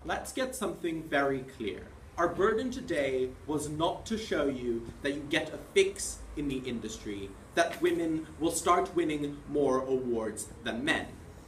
Let's get something very clear. Our burden today was not to show you that you get a fix in the industry, that women will start winning more awards than men.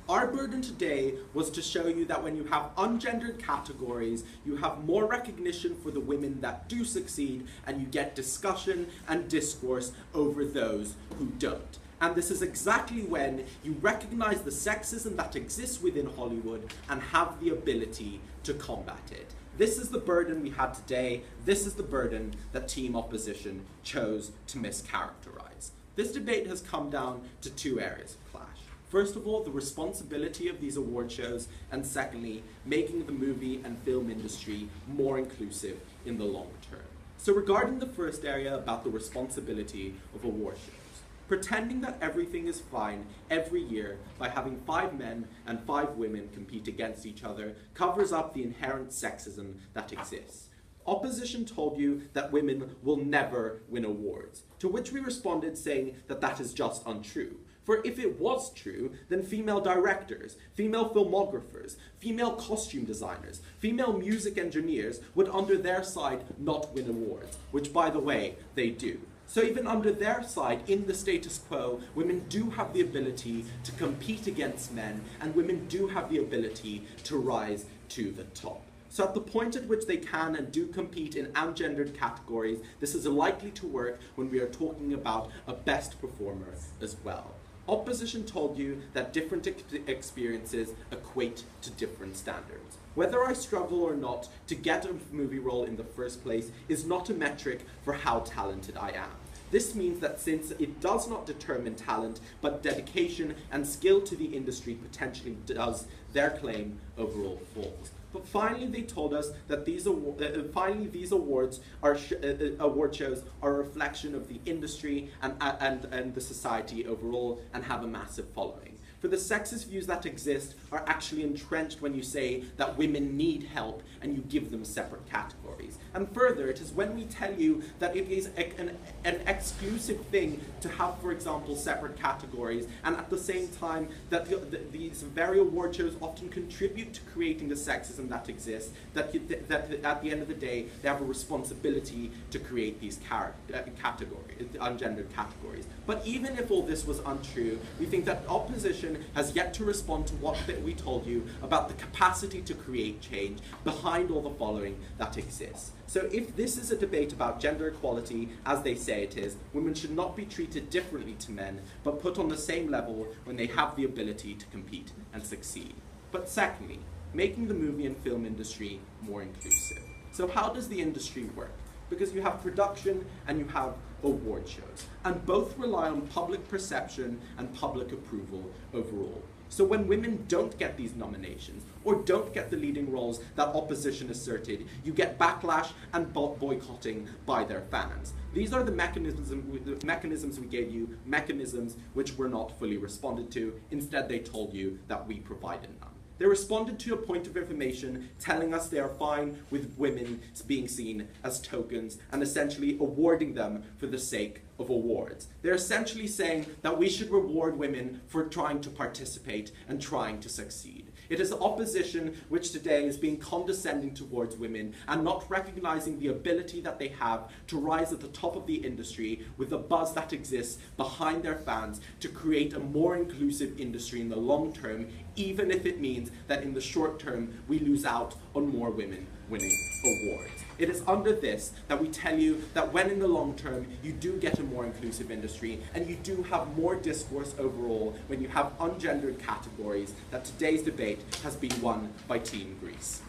Our burden today was to show you that when you have ungendered categories, you have more recognition for the women that do succeed, and you get discussion and discourse over those who don't. And this is exactly when you recognize the sexism that exists within Hollywood and have the ability to combat it. This is the burden we had today. This is the burden that Team Opposition chose to mischaracterize. This debate has come down to two areas of clash. First of all, the responsibility of these award shows, and secondly, making the movie and film industry more inclusive in the long term. So regarding the first area about the responsibility of award shows, pretending that everything is fine every year by having 5 men and 5 women compete against each other covers up the inherent sexism that exists. Opposition told you that women will never win awards, to which we responded saying that that is just untrue. For if it was true, then female directors, female filmographers, female costume designers, female music engineers would under their side not win awards, which by the way, they do. So even under their side, in the status quo, women do have the ability to compete against men, and women do have the ability to rise to the top. So at the point at which they can and do compete in ungendered categories, this is likely to work when we are talking about a best performer as well. Opposition told you that different experiences equate to different standards. Whether I struggle or not to get a movie role in the first place is not a metric for how talented I am. This means that since it does not determine talent, but dedication and skill to the industry potentially does, their claim overall falls. But finally, they told us that these award shows are a reflection of the industry and the society overall, and have a massive following. For the sexist views that exist are actually entrenched when you say that women need help and you give them separate categories. And further, it is when we tell you that it is an exclusive thing to have, for example, separate categories, and at the same time that these very award shows often contribute to creating the sexism that exists, that at the end of the day, they have a responsibility to create these categories, ungendered categories. But even if all this was untrue, we think that opposition has yet to respond to what we told you about the capacity to create change behind all the following that exists. So if this is a debate about gender equality, as they say it is, women should not be treated differently to men, but put on the same level when they have the ability to compete and succeed. But secondly, making the movie and film industry more inclusive. So how does the industry work? Because you have production and you have award shows, and both rely on public perception and public approval overall. So when women don't get these nominations, or don't get the leading roles that opposition asserted, you get backlash and boycotting by their fans. These are the mechanisms we gave you, mechanisms which were not fully responded to. Instead, they told you that we provided none. They responded to a point of information telling us they are fine with women being seen as tokens and essentially awarding them for the sake of awards. They're essentially saying that we should reward women for trying to participate and trying to succeed. It is opposition which today is being condescending towards women and not recognizing the ability that they have to rise at the top of the industry with the buzz that exists behind their fans to create a more inclusive industry in the long term, even if it means that in the short term we lose out on more women winning awards. It is under this that we tell you that when in the long term you do get a more inclusive industry and you do have more discourse overall when you have ungendered categories, that today's debate has been won by Team Greece.